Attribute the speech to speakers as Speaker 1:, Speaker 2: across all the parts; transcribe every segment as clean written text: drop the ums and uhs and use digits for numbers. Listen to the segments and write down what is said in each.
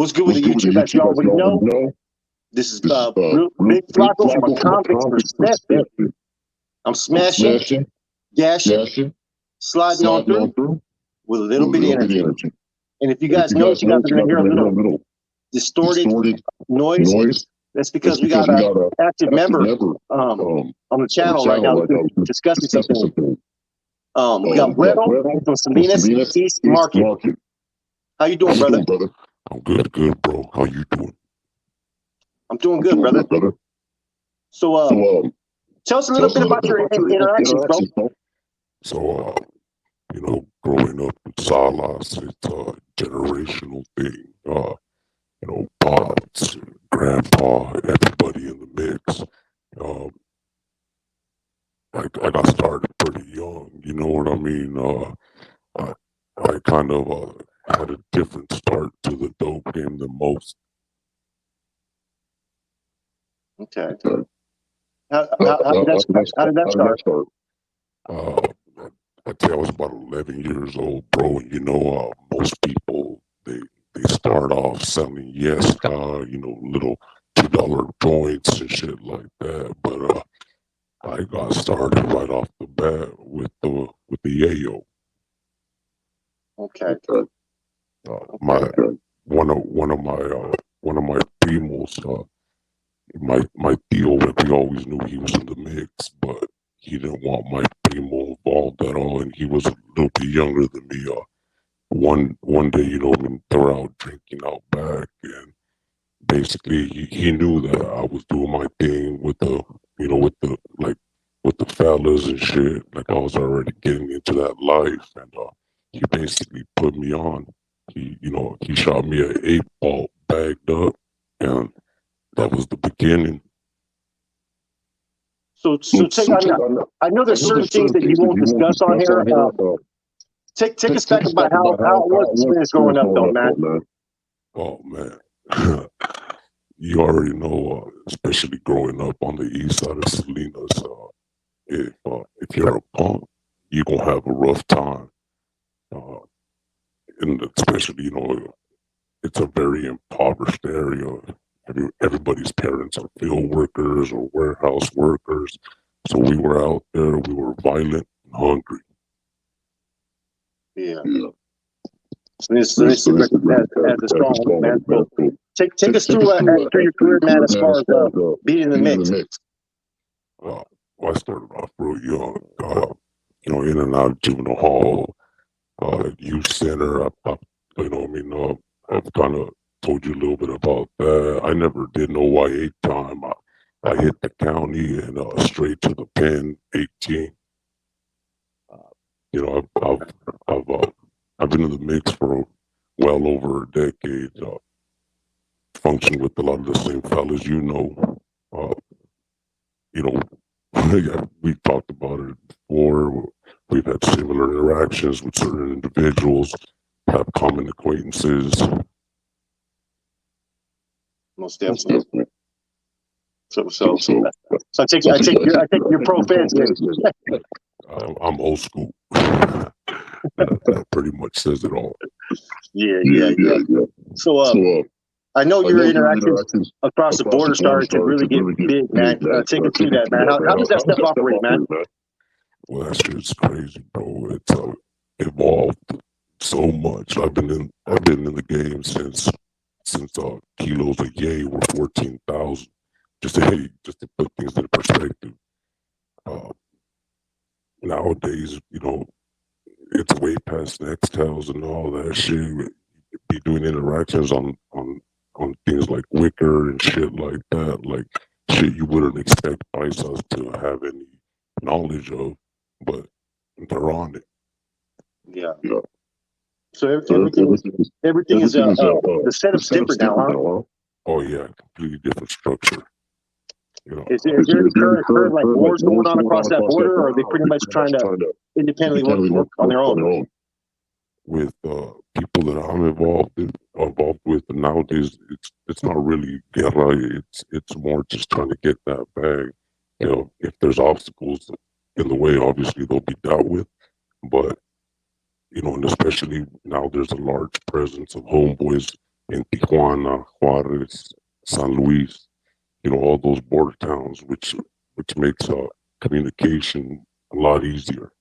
Speaker 1: What's good with the YouTube? As you already know, this is Big Flacco from a convict's perspective. I'm smashing, gashing, sliding on through with a little bit of energy. And if you guys notice, you guys are going to hear a little distorted noise. That's because we got an active member on the channel right now discussing something. We got Redo from Salinas East Market. How you doing, brother?
Speaker 2: I'm good, bro. How you doing?
Speaker 1: I'm doing good, brother. So, tell us a little bit about your interactions, bro.
Speaker 2: So, growing up in Salinas, it's a generational thing. Pops, grandpa, everybody in the mix. I got started pretty young, you know what I mean? I kind of had a different start to the dope game than most.
Speaker 1: Okay. How did that start?
Speaker 2: I'd say I was about 11 years old, bro. And most people they start off selling little $2 joints and shit like that. But I got started right off the bat with the yayo.
Speaker 1: Okay.
Speaker 2: One of my primos, my tío, we always knew he was in the mix, but he didn't want my primo involved at all, and he was a little bit younger than me. One day, they're out drinking out back, and basically he knew that I was doing my thing with the fellas and shit. Like I was already getting into that life, and he basically put me on. He shot me an 8-ball bagged up, and that was the beginning.
Speaker 1: So I know there's certain things that you won't discuss on here. Take us back about how it was experience growing up, though, man.
Speaker 2: Oh man, you already know, especially growing up on the east side of Salinas, if you're a punk, you're gonna have a rough time, and especially it's a very impoverished area. Everybody's parents are field workers or warehouse workers. So we were out there, we were violent and hungry.
Speaker 1: Yeah. This as a strong man. So take us through your career, man, as far as being in the mix.
Speaker 2: I started off real young, in and out of juvenile hall, youth center. I've kind of told you a little bit about that. I never did no YA time. I hit the county and straight to the pen, 18. I've been in the mix for well over a decade. Functioned with a lot of the same fellas, we've talked about it before. We've had similar interactions with certain individuals, have common acquaintances.
Speaker 1: Most definitely. So I take your pro fans.
Speaker 2: I'm old school. That pretty much says it all.
Speaker 1: Yeah. So I know your interactions across the border started to really get big, man. Take it through that, man. How does that stuff operate, man?
Speaker 2: Well, that shit's crazy, bro. It's evolved so much. I've been in the game since kilos a yay were 14,000. Just to put things in perspective. Nowadays, it's way past Nextels and all that shit. You be doing interactions on things like Wicker and shit like that, like shit you wouldn't expect ISIS to have any knowledge of, but they're on it.
Speaker 1: Yeah. So everything is the setup's different now, huh?
Speaker 2: Oh yeah, completely different structure.
Speaker 1: Is there current like wars going on across that border, or are they pretty much trying to independently work on their own?
Speaker 2: With people that I'm involved with nowadays, it's not really guerra. It's more just trying to get that bag. If there's obstacles in the way, obviously they'll be dealt with. But and especially now there's a large presence of homeboys in Tijuana, Juarez, San Luis, all those border towns, which makes communication a lot easier.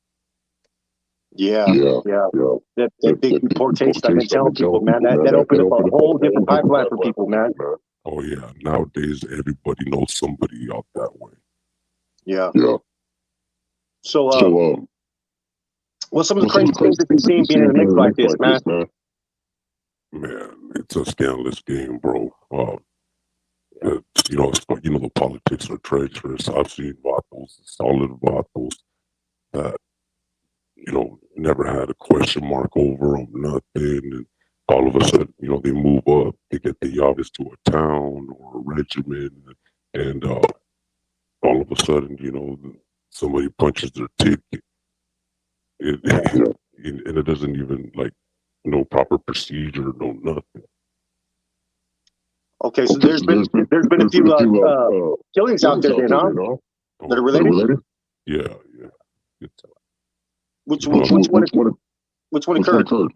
Speaker 1: Yeah. That big deportation, I've been telling people, man, that opened up a whole different pipeline for people, man.
Speaker 2: Oh yeah, nowadays everybody knows somebody out that way.
Speaker 1: Yeah. So, what's some of the crazy things that you've seen being in a mix like this, man?
Speaker 2: Man, it's a scandalous game, bro. The politics are treacherous. I've seen vatos, solid vatos that never had a question mark over them, nothing. And all of a sudden, they move up, they get the Yavis to a town or a regiment, and all of a sudden, somebody punches their ticket. And it doesn't even, no proper procedure, no nothing.
Speaker 1: Okay, so there's been a few killings out there, huh? That are related?
Speaker 2: Yeah.
Speaker 1: Which one occurred?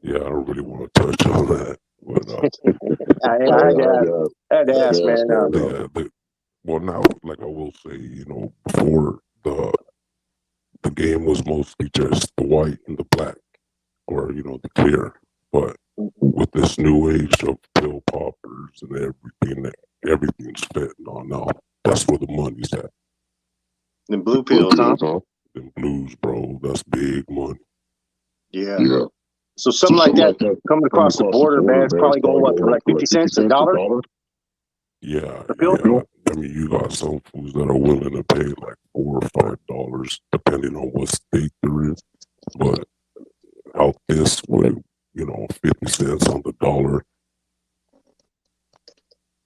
Speaker 2: Yeah, I don't really want to touch on that. But,
Speaker 1: I had to ask, man.
Speaker 2: Well, now, like I will say, before the game was mostly just the white and the black, or the clear. But with this new age of pill poppers and everything's fentanyl now. That's where the money's at.
Speaker 1: Them blue pills, huh?
Speaker 2: Them blues, bro. That's big money.
Speaker 1: Yeah. So something like that coming across the border, man, it's probably going for like 50 cents, a dollar?
Speaker 2: Yeah. I mean, you got some fools that are willing to pay like $4 or $5, depending on what state they're in. But out this way, 50 cents on the dollar.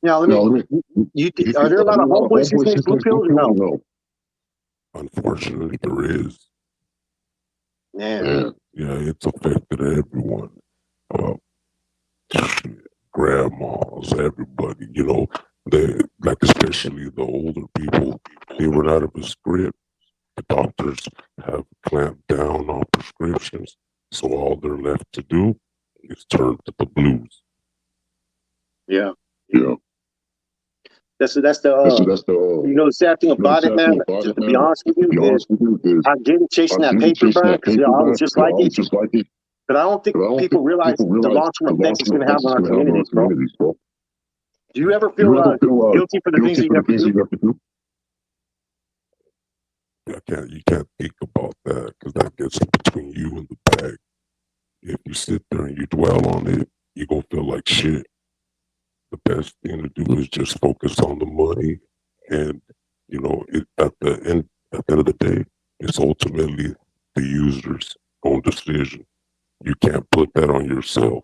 Speaker 1: Now, are there a lot of homeboys using these blue pills or no?
Speaker 2: Unfortunately, there is.
Speaker 1: Man.
Speaker 2: Yeah, it's affected everyone. Grandmas, everybody, especially the older people, they run out of a script. The doctors have clamped down on prescriptions, so all they're left to do is turn to the blues.
Speaker 1: Yeah. That's the the sad thing about it, man. To be honest with you, is I get it chasing that paper, Brian, because I was just like it. But I don't think people realize the long-term effects it's going to have on our communities, bro. Do you ever feel guilty for the things that you have to do?
Speaker 2: You can't think about that because that gets between you and the bag. If you sit there and you dwell on it, you're going to feel like shit. The best thing to do is just focus on the money. And, at the end of the day, it's ultimately the user's own decision. You can't put that on yourself.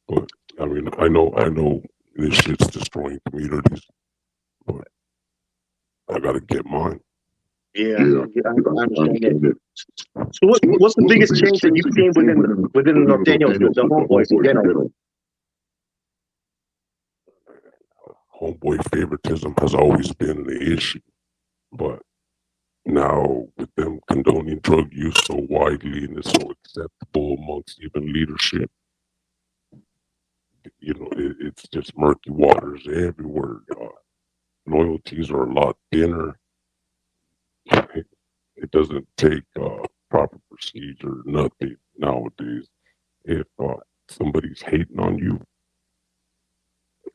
Speaker 2: But, I mean, I know this shit's destroying communities, but I got to get mine.
Speaker 1: Yeah, I understand it. So what's the biggest change that you've seen within the Norteños, the homeboys in general?
Speaker 2: Homeboy favoritism has always been an issue, but now with them condoning drug use so widely and it's so acceptable amongst even leadership, it's just murky waters everywhere. Loyalties are a lot thinner. It doesn't take proper procedure, nothing nowadays. If somebody's hating on you,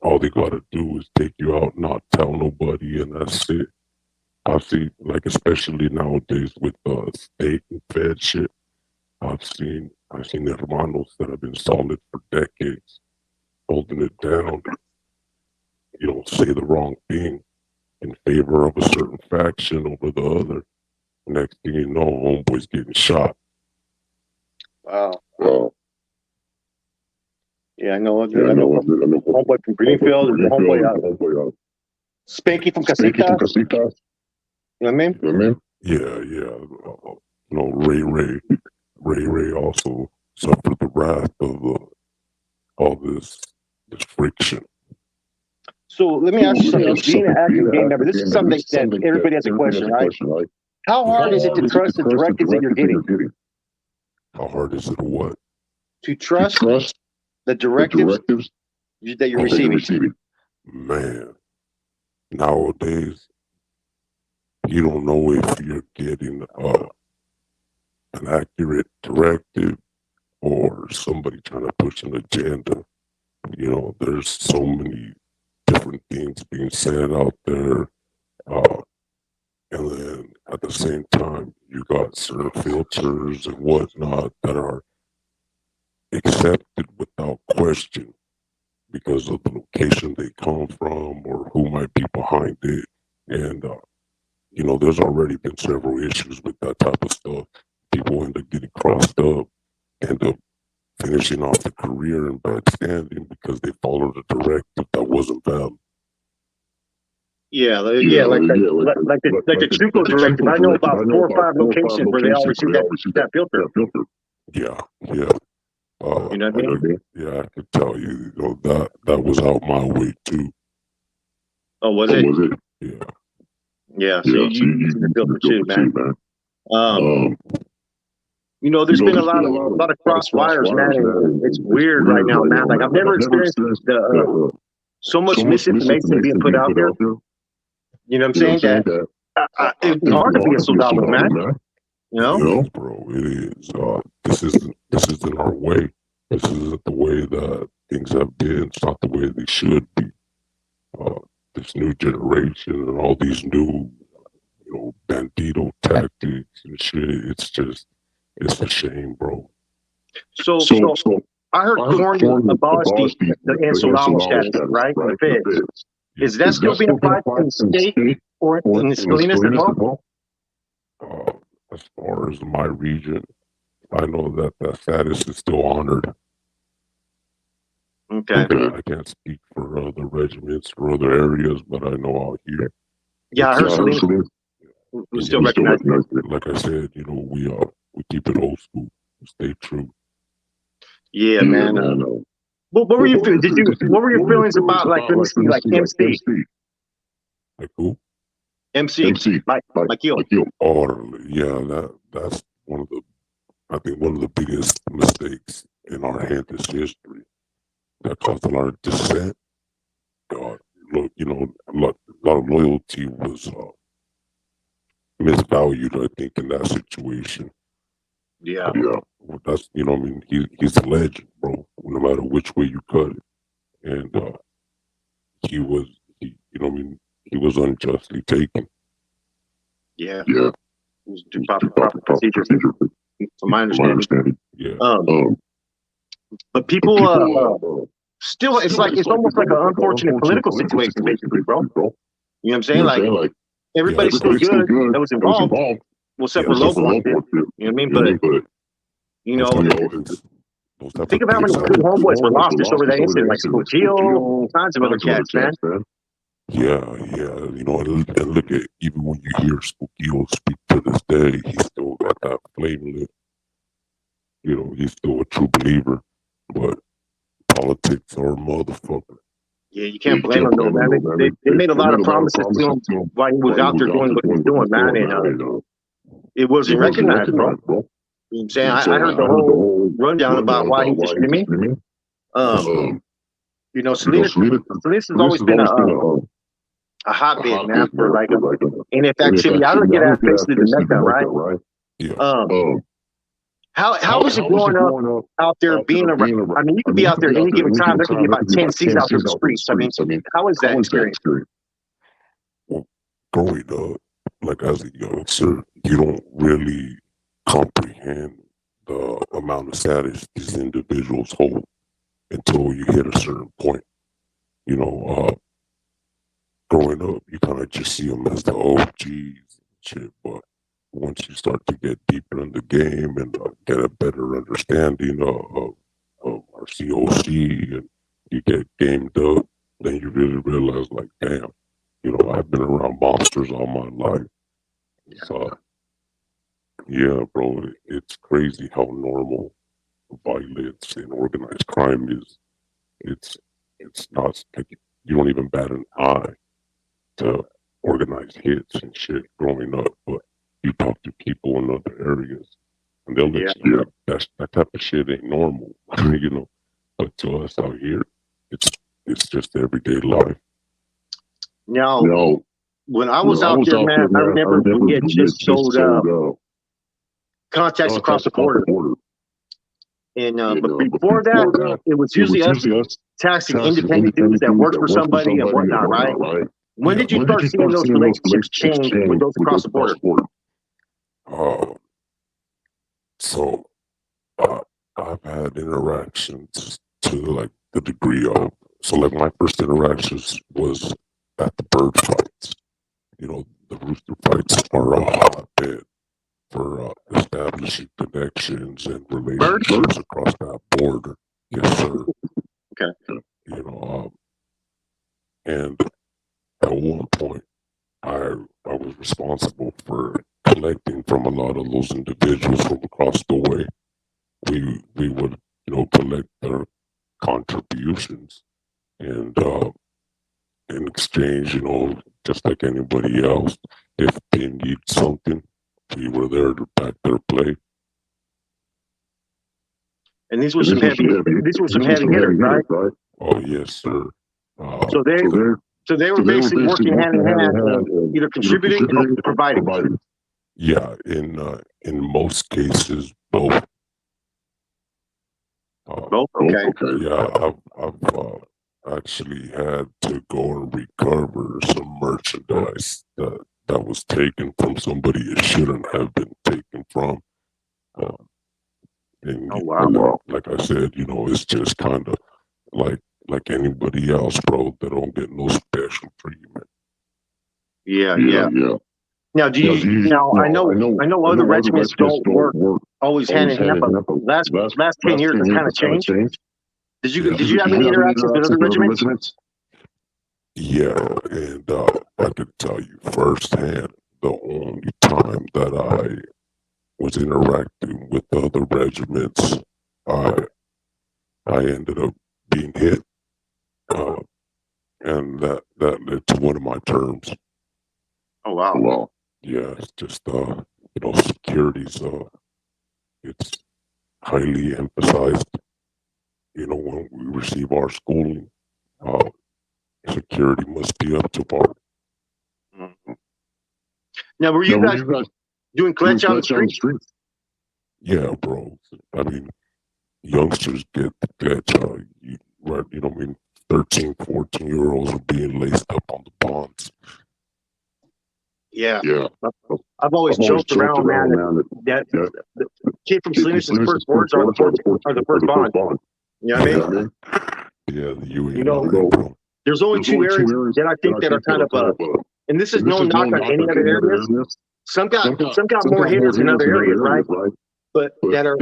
Speaker 2: all they gotta do is take you out, not tell nobody, and that's it. I see, especially nowadays with state and fed shit, I've seen hermanos that have been solid for decades, holding it down. Say the wrong thing in favor of a certain faction over the other. Next thing you know, homeboy's getting shot.
Speaker 1: Wow. Yeah, I know. Homeboy from Greenfield, or the homeboy Spanky from Casitas. You know what I mean?
Speaker 2: Yeah. Ray also suffered the wrath of all this friction.
Speaker 1: So let me ask you something. Being an active game member, this is something that everybody has a question, right? How hard is it to trust the directives that you're getting?
Speaker 2: How hard is it to what?
Speaker 1: To trust the directives that you're receiving.
Speaker 2: Man, nowadays, you don't know if you're getting an accurate directive or somebody trying to push an agenda. You know, there's so many different things being said out there. And then at the same time, you got certain filters and whatnot that are accepted without question because of the location they come from or who might be behind it. And, you know, there's already been several issues with that type of stuff. People end up getting crossed up, end up finishing off the career in bad standing because they followed a directive that wasn't valid.
Speaker 1: Yeah, like the Chuco directive. I know about 4 or 5 locations where they all receive that filter.
Speaker 2: Yeah.
Speaker 1: You know what I mean?
Speaker 2: Yeah, I could tell you, you know, that was out my way too.
Speaker 1: Oh, was it?
Speaker 2: Yeah.
Speaker 1: Yeah, so you see the filter too, man. You know, there's been a lot of cross wires, man, and it's weird right now, man. Like I've never experienced the so much misinformation being put out there. You know what I'm saying? That it's hard to be a soldado, man. You know?
Speaker 2: It is, bro. It is. This isn't our way. This isn't the way that things have been. It's not the way they should be. This new generation and all these new, you know, bandito tactics and shit. It's a shame, bro.
Speaker 1: So I heard Corny abolished the Ensolado status, right? The feds. Is that still being applied in the state or in the Salinas as well?
Speaker 2: As far as my region, I know that the status is still honored.
Speaker 1: Okay.
Speaker 2: I can't speak for other regiments or other areas, but I know out here.
Speaker 1: Yeah, I heard Salinas. We still recognize it.
Speaker 2: Like I said, you know, we keep it old school. We stay true.
Speaker 1: Yeah, man. What were you feeling? What were your feelings about, like, let me see, like MC?
Speaker 2: Like who?
Speaker 1: MC, like you.
Speaker 2: Oh, yeah, that's I think one of the biggest mistakes in our Hampton's history that caused a lot of dissent. Look, you know, a lot of loyalty was misvalued, I think, in that situation.
Speaker 1: Yeah.
Speaker 2: That's, you know, I mean, he's a legend, bro, no matter which way you cut it. And you know, I mean, he was unjustly taken.
Speaker 1: Yeah. It was proper procedure, from my understanding.
Speaker 2: Yeah.
Speaker 1: But people, still, it's almost like an unfortunate political situation, basically, bro. You know what I'm saying? Like, everybody's still good that was involved. Well, except for local ones, you know what I mean? But, you know, think of how many good homeboys were lost just over that incident, like Gio, tons of other cats, man.
Speaker 2: Yeah, you know, and look at, even when you hear Spookio speak to this day, he's still got that flame lit. You know, he's still a true believer, but politics are a motherfucker.
Speaker 1: Yeah, you can't blame him though, man. They made a lot of promises to him while he was out there doing what he was doing, man, and it wasn't recognized, bro. You know what I'm saying? I heard the whole rundown about why he was streaming. You know, Salinas has always been a hotbed, man, for like NF activity. I look at that basically the Mecca, right?
Speaker 2: Yeah.
Speaker 1: How was it growing up out there being around? I mean, you could be out there any given time. There could be about 10 C's out there in the streets. I mean, how was that experience?
Speaker 2: Well, growing up, like as a youngster, you don't really comprehend the amount of status these individuals hold until you hit a certain point. You know, growing up, you kind of just see them as the OGs and shit, but once you start to get deeper in the game and get a better understanding of our COC and you get gamed up, then you really realize, like, damn, you know, I've been around monsters all my life. So, yeah, bro, it's crazy how normal violence and organized crime is. It's not like you don't even bat an eye to organized hits and shit growing up, but you talk to people in other areas And they'll let you know that type of shit ain't normal, you know. But to us out here, it's just everyday life.
Speaker 1: Now, when I was out there, man, I remember we had just sold contacts across the border. And but before that, it was usually us taxing independent dudes that worked for somebody and whatnot, right? When did you start seeing those relationships change with those across the border?
Speaker 2: So I've had interactions to like the degree of, so like my first interactions was at the bird fights. You know, the rooster fights are a hotbed for establishing connections and relationships across that border. Yes, sir.
Speaker 1: Okay.
Speaker 2: You know, and at one point, I was responsible for collecting from a lot of those individuals from across the way. We would, you know, collect their contributions, and in exchange, you know, just like anybody else, if they need something, we were there to back their play.
Speaker 1: And these were some heavy hitters, right?
Speaker 2: Oh yes, sir.
Speaker 1: So they were basically working hand in hand, either contributing or providing.
Speaker 2: Yeah, in most cases, both.
Speaker 1: Both, okay.
Speaker 2: Yeah, I've actually had to go and recover some merchandise that was taken from somebody it shouldn't have been taken from. And
Speaker 1: oh wow!
Speaker 2: Like I said, you know, it's just kind of like anybody else, bro. They don't get no special treatment.
Speaker 1: Yeah. Now, I know other regiments don't work always hand in hand, but last 10 years has kind of changed. Did you have any interactions with other regiments?
Speaker 2: Yeah, and I could tell you firsthand the only time that I was interacting with other regiments, I ended up being hit, and that led to one of my terms.
Speaker 1: Oh wow!
Speaker 2: Yeah, it's just you know, security's it's highly emphasized. You know, when we receive our schooling, security must be up to par.
Speaker 1: Mm-hmm. Now, were you guys doing clutch on the streets?
Speaker 2: Yeah, bro. I mean, youngsters get the clutch. You know, I mean, 13, 14-year-olds are being laced up on the bonds.
Speaker 1: Yeah. I've always joked around, man, that the kid from Salinas' first words are the first bond. You know what I mean?
Speaker 2: Yeah, the UAE.
Speaker 1: You know, there's only two areas that I think that are kind of and this is no knock on any other areas. Some got more hitters in other areas, right? But that are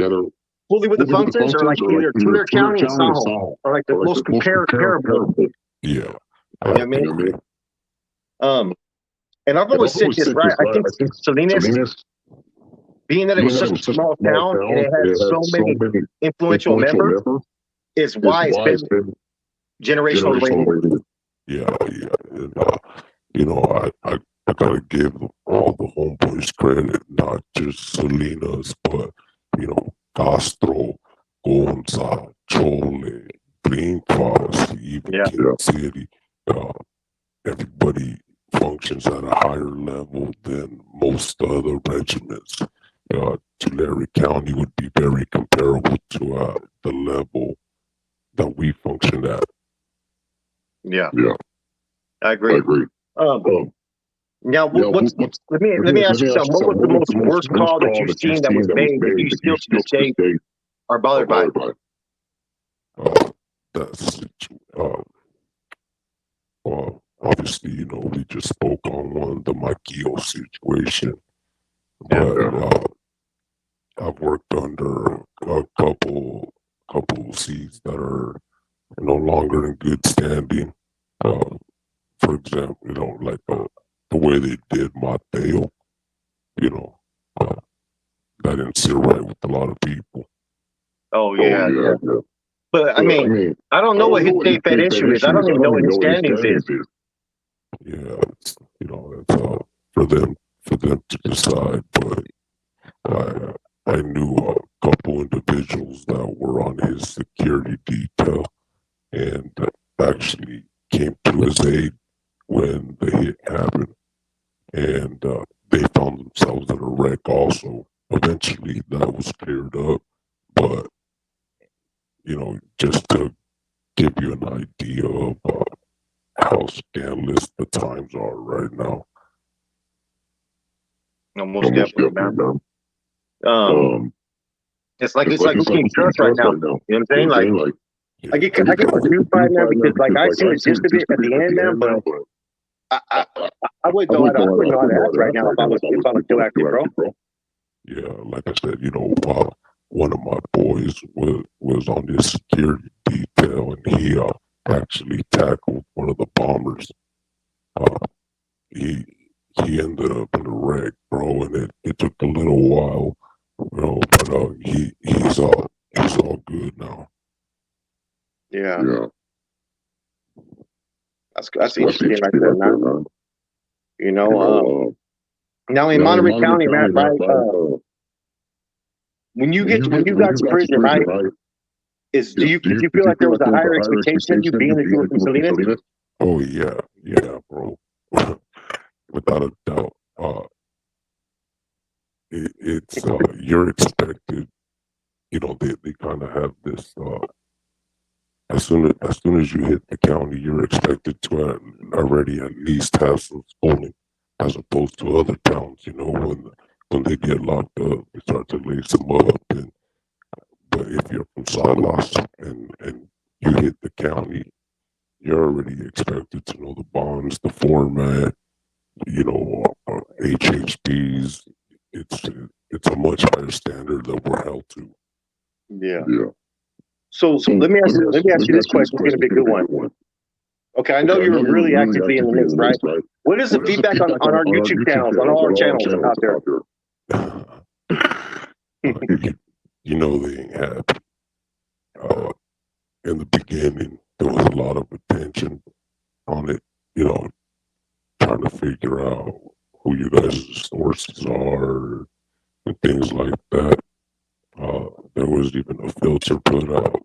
Speaker 1: fully with the functions are like either Tulare County and Saho, are like the most comparable.
Speaker 2: Yeah.
Speaker 1: You know what I mean? And I've always said this, right? I think Salinas, being that it was such a small town and it had so many influential members, is why it's been generational related.
Speaker 2: Yeah. And, you know, I gotta give all the homeboys credit, not just Salinas, but, you know, Castro, Gonza, Chole, Green Cross, even King City. Everybody functions at a higher level than most other regiments. Tulare County would be very comparable to the level that we function at.
Speaker 1: Yeah. I agree. Now, let me ask you something. What was the most worst call that you've seen that was made that you still to this day are bothered by?
Speaker 2: Well, obviously, you know, we just spoke on the Mikio situation, but I've worked under a couple C's that are no longer in good standing. For example, you know, like the way they did Mateo, you know, that didn't sit right with a lot of people.
Speaker 1: Oh yeah. But I mean, I don't know what his state fed issue is. I don't even know what his standings is.
Speaker 2: Yeah, you know, it's for them to decide. But I knew a couple individuals that were on his security detail and actually came to his aid when the hit happened. And they found themselves in a wreck also. Eventually, that was cleared up. But, just to give you an idea of how scandalous the times are right now.
Speaker 1: Almost definitely, man. It's like who can you trust right now? You know what I'm saying? Like, I get confused by it now because like I seen the gist of it at the end, man. But I wouldn't know how to act right now if I was still active, bro.
Speaker 2: Yeah, like I said, one of my boys was on his security detail, and he actually tackled one of the bombers. He ended up in a wreck, bro, and it took a little while, but he's all good now.
Speaker 1: Yeah. That's interesting right there, man. Now in Monterey County, man, right? When you got to prison, right? Do you feel like there was a higher expectation of you being if you were from Salinas?
Speaker 2: Oh yeah, bro. Without a doubt. It's you're expected. They kind of have this. As soon as you hit the county, you're expected to already at least have some schooling, as opposed to other towns. When they get locked up, they start to lace them up. But if you're from Salinas and you hit the county, you're already expected to know the bonds, the format, HHPs. It's a much higher standard that we're held to.
Speaker 1: Yeah. So let me ask you this question. It's gonna be a good one. Okay, I know you're really actively in the mix, right? What is the feedback on our YouTube channels, on all our channels out there?
Speaker 2: They ain't happy. In the beginning, there was a lot of attention on it, trying to figure out who you guys' sources are and things like that. There was even a filter put out,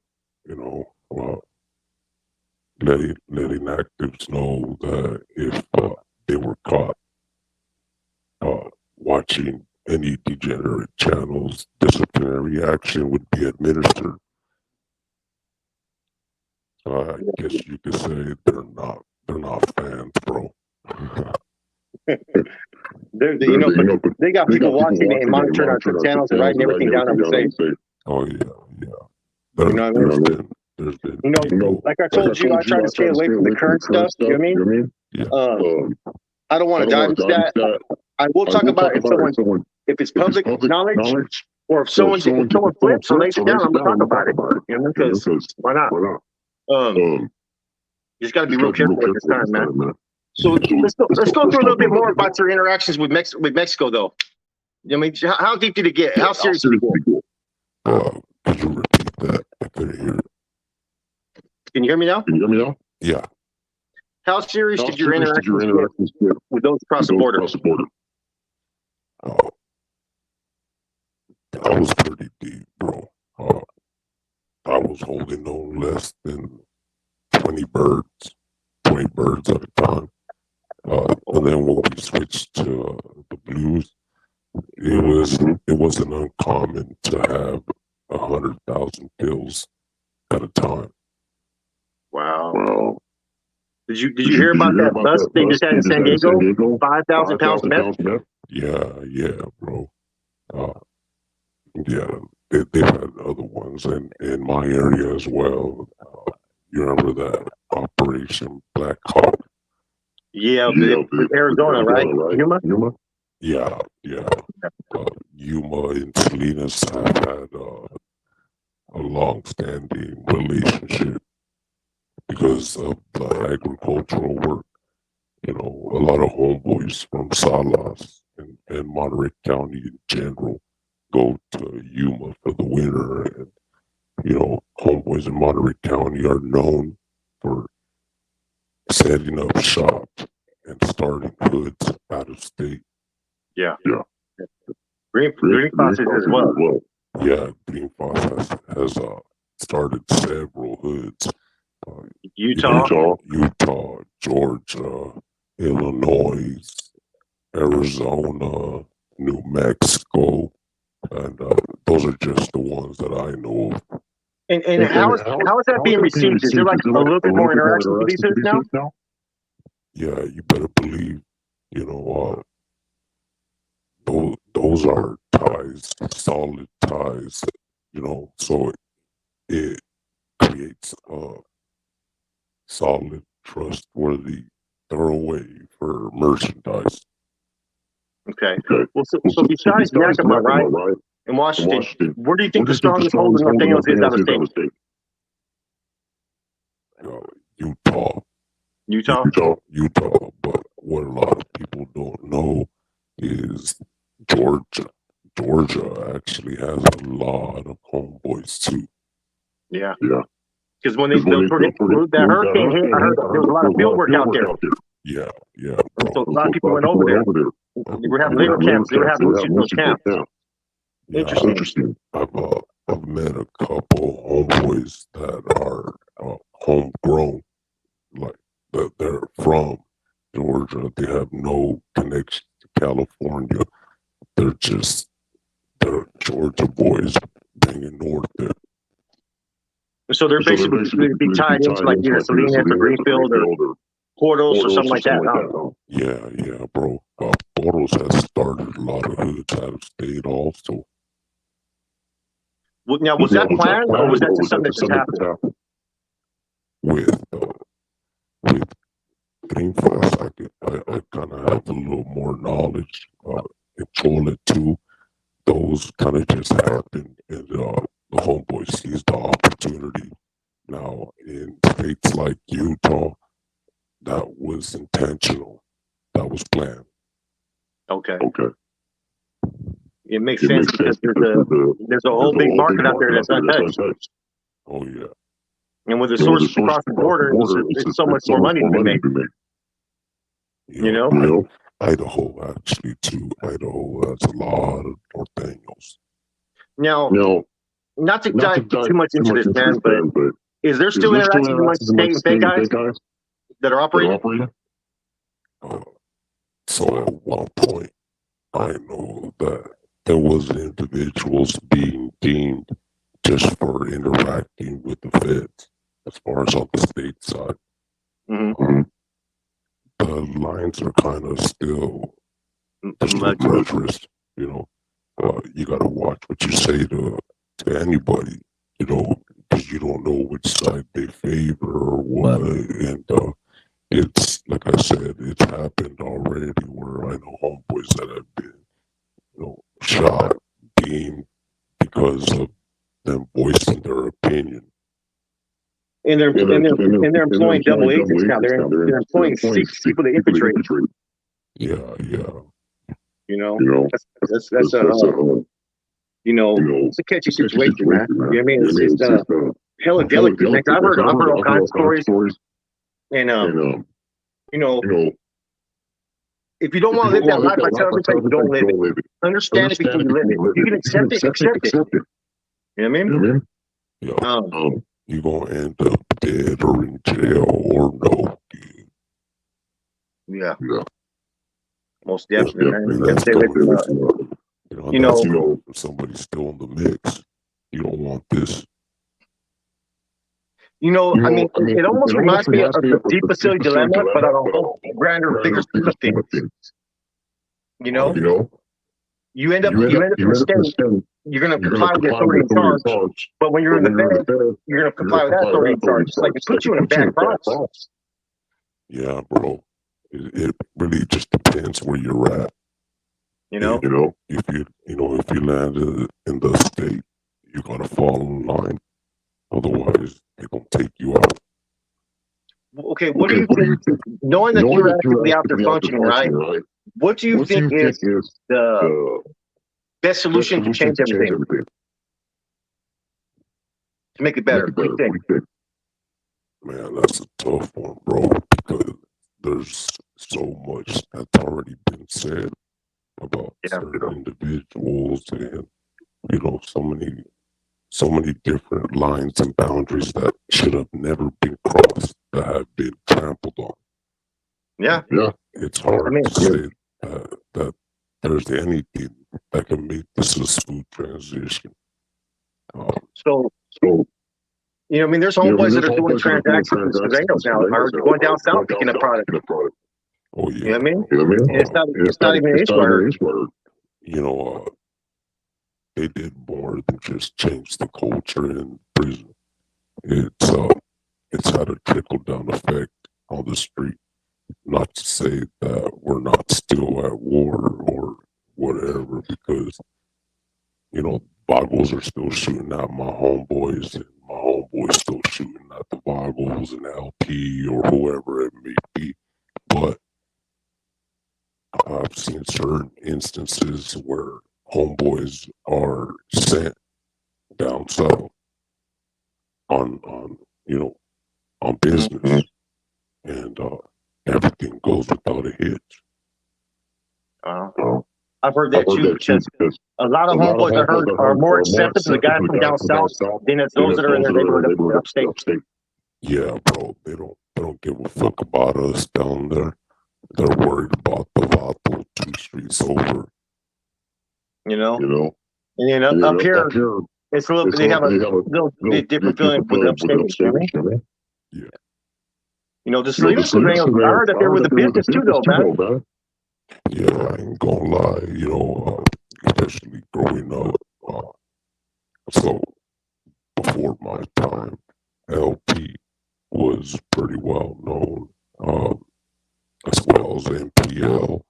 Speaker 2: letting actives know that if they were caught watching any degenerate channels, disciplinary action would be administered. I guess you could say they're not fans, bro.
Speaker 1: They got people watching and monitoring our channels and writing everything down that we say.
Speaker 2: Oh yeah. There's been
Speaker 1: like I told you, I try to stay away from the current stuff. You know what I mean?
Speaker 2: Yeah.
Speaker 1: I don't want to dive into that. I will talk about if it's public knowledge, or if someone flips or lays it down, I'm gonna talk about it. Because why not? You just got to be real careful at this time, man. So let's go through a little bit more about your interactions with Mexico, though. I mean, how deep did it get? How serious did it get?
Speaker 2: Could you repeat that? I couldn't hear it.
Speaker 1: Can you hear me now?
Speaker 2: Yeah.
Speaker 1: How serious did your interactions get with those across the border?
Speaker 2: That was pretty deep, bro. I was holding no less than 20 birds at a time. And then when we switched to the blues, it wasn't uncommon to have 100,000 pills at a time.
Speaker 1: Wow. Did you hear about that bus they just had in San Diego? 5,000 pounds of meth?
Speaker 2: Yeah, bro. Yeah, they've had other ones in my area as well. You remember that Operation Black Hawk?
Speaker 1: Yeah, Arizona, right? Yuma?
Speaker 2: Yeah. Yuma and Salinas have had a long-standing relationship because of the agricultural work. A lot of homeboys from Salinas and Monterey County in general go to Yuma for the winter. And, homeboys in Monterey County are known for setting up shop and starting hoods out of state.
Speaker 1: Yeah. Green Foxes as well.
Speaker 2: Yeah, Green Fox has started several hoods.
Speaker 1: Utah,
Speaker 2: Georgia, Illinois, Arizona, New Mexico, and those are just the ones that I know of.
Speaker 1: and how is that being received? Is there like a little bit more interaction with these hoods now?
Speaker 2: Yeah, you better believe, those are ties, solid ties, so it creates a solid, trustworthy throwaway for merchandise.
Speaker 1: Okay. Well, so besides Yakima, right, in Washington, where do you think the strongest hold in Nathaniels is out of state?
Speaker 2: Utah. But what a lot of people don't know is Georgia. Georgia actually has a lot of homeboys too.
Speaker 1: Yeah. Because when that hurricane hit, I heard there was a lot of field work out there.
Speaker 2: Yeah.
Speaker 1: So a lot of people went over there. They were having labor camps. They were having to shoot those camps.
Speaker 2: Yeah,
Speaker 1: Interesting.
Speaker 2: I've met a couple homeboys that are homegrown, like they're from Georgia. They have no connection to California. They're Georgia boys bringing north there.
Speaker 1: So they're basically be tied into like either Salinas or Greenfield or Portals or something like that.
Speaker 2: Yeah, bro. Portals has started a lot of hoods out of state also.
Speaker 1: Now, was that planned or was that just something that just happened?
Speaker 2: With Green Fox, I kind of have a little more knowledge. Control it too. Those kind of just happened, and the homeboy sees the opportunity. Now, in states like Utah, that was intentional. That was planned.
Speaker 1: Okay. It makes sense because there's a whole big market out there that's untouched.
Speaker 2: Oh yeah.
Speaker 1: And with the sources across the border, it's so much more money to be made.
Speaker 2: Idaho actually too. Idaho has a lot of Nathaniels.
Speaker 1: Now, not to dive too much into this, man, but is there still interaction amongst state and state guys that are operating?
Speaker 2: So at one point, I know that there was individuals being deemed just for interacting with the feds, as far as on the state side.
Speaker 1: Mm-hmm.
Speaker 2: The lines are kind of still treacherous, you got to watch what you say to anybody, because you don't know which side they favor or what. And it's, like I said, it's happened already where I know homeboys that have been, shot, beamed because of them voicing their opinion.
Speaker 1: And they're employing double agents now. They're employing six people to infiltrate.
Speaker 2: Yeah.
Speaker 1: That's it's a catchy situation, man. You know what I mean? It's hella delicate, man. I've heard all kinds of stories. And if you don't want to live that life, I tell everybody don't live it. Understand it before you live it. If you can accept it, accept it. You know what I mean?
Speaker 2: Yeah. You're going to end up dead or in jail or no.
Speaker 1: Yeah. Most definitely, man. You gotta stay away from
Speaker 2: if somebody's still in the mix, you don't want this.
Speaker 1: I mean, it almost reminds me of the deep facility dilemma, but on a grander, bigger scheme of things. You end up in a state, you're going to comply with the authority in charge, but when you're in the Fed, you're going to comply with that authority in charge. It's like it puts you in a bad cross.
Speaker 2: Yeah, bro. It really just depends where you're at. If you land in the state, you're going to fall in line. Otherwise, they're going to take you out.
Speaker 1: Okay, what do you think, knowing that you're actively out there functioning, right? What do you think is the best solution to change everything? To make it better? What do you think?
Speaker 2: Man, that's a tough one, bro, because there's so much that's already been said. about certain individuals, and so many different lines and boundaries that should have never been crossed that have been trampled on.
Speaker 1: Yeah.
Speaker 2: It's hard to say that there's anything that can make this a smooth transition.
Speaker 1: So there's homeboys that are doing transactions in Salinas now, are going down south picking up product.
Speaker 2: Oh yeah.
Speaker 1: You know what I mean? It's not even an issue. I heard.
Speaker 2: They did more than just change the culture in prison. It's had a trickle down effect on the street. Not to say that we're not still at war or whatever, because Boggles are still shooting at my homeboys, and my homeboys still shooting at the Boggles and LP or whoever it may be. But I've seen certain instances where homeboys are sent down south on business, and everything goes without a hitch.
Speaker 1: I've heard that too, because a lot of homeboys I heard are more accepted to the guys from down south than it's those that are in their neighborhood upstate.
Speaker 2: Yeah, bro, they don't give a fuck about us down there. They're worried about the Vato 2 streets over. And
Speaker 1: up here, it's a little. They have a little different feeling with upstate.
Speaker 2: Yeah.
Speaker 1: The Salinas, I heard that they were the business too, though, man.
Speaker 2: Yeah, I ain't gonna lie. Especially growing up. So before my time, LP was pretty well known, as well as MPL.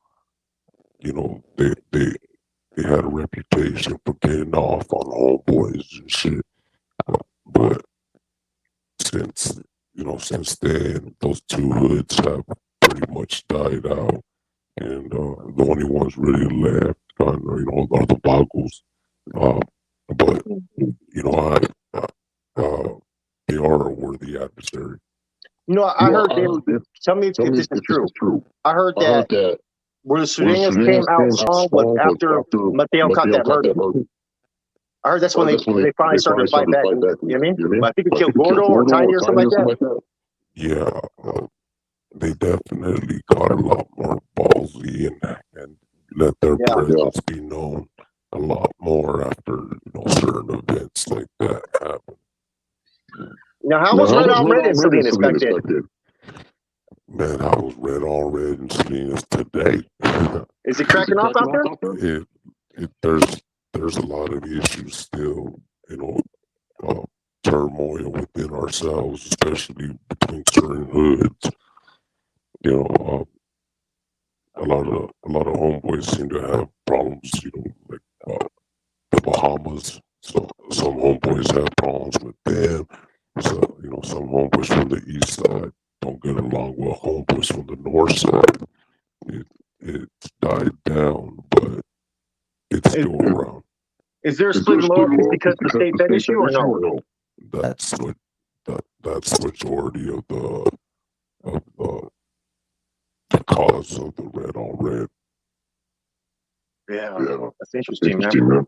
Speaker 2: They had a reputation for getting off on homeboys and shit. But since then, those two hoods have pretty much died out, and the only ones really left, are the Boggles. But they are a worthy adversary.
Speaker 1: I heard that. Tell me if this is true. I heard that where the Salinas came out strong was after Mateo caught that murder. I heard that's when they finally started to fight back. You know what I mean? I think it killed Gordo or Tiny or something like that.
Speaker 2: Yeah, they definitely got a lot more ballsy and let their presence be known a lot more after certain events like that happen.
Speaker 1: Now, how was Red on Red in Salinas back then?
Speaker 2: Man, I was red on red in Salinas today.
Speaker 1: Is it cracking off out there?
Speaker 2: There's a lot of issues still, turmoil within ourselves, especially between certain hoods. A lot of homeboys seem to have problems, like the Bahamas. So some homeboys have problems with them. So some homeboys from the east side don't get along with homeboys from the north side. It's died down, but it's still around.
Speaker 1: Is there a split in loyalties because of the state Fed issue or no?
Speaker 2: That's majority of the cause of the red on red.
Speaker 1: Yeah, that's interesting, man.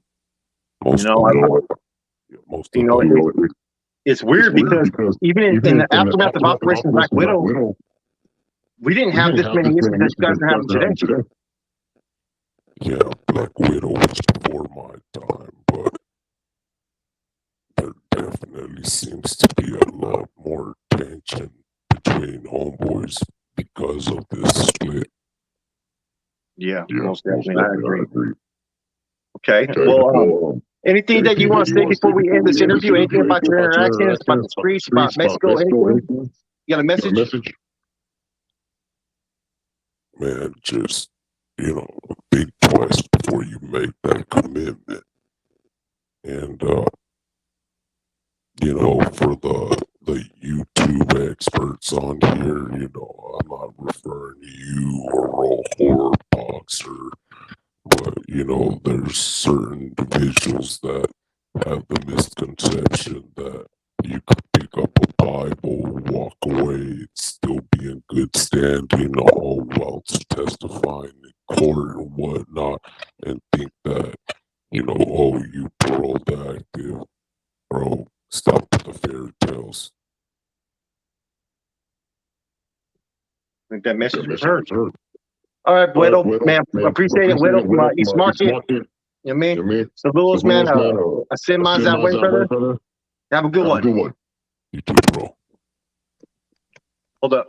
Speaker 1: It's weird because even in the aftermath of Operation Black Widow, we didn't have this many issues that you guys are having today.
Speaker 2: Yeah, Black Widow was before my time, but there definitely seems to be a lot more tension between homeboys because of this split.
Speaker 1: Yeah, most definitely. I agree. Okay. Well, anything that you want to say before we end this interview? Anything about your interactions, about the streets, about Mexico, anything? You got a message?
Speaker 2: Man, just, think twice before you make that commitment. And, for the YouTube experts on here, I'm not referring to you or a horror boxer, but, there's certain individuals that have the misconception that you could pick up a Bible, walk away, and still be in good standing, all while testifying in court and whatnot. Bro, stop with the fairy tales.
Speaker 1: I think that message was heard. All right, Weddle, man, appreciate it. Weddle from East Market. You know what I mean? Saludos, man. I send mine that way, brother. Have a good one.
Speaker 2: You too, bro.
Speaker 1: Hold up.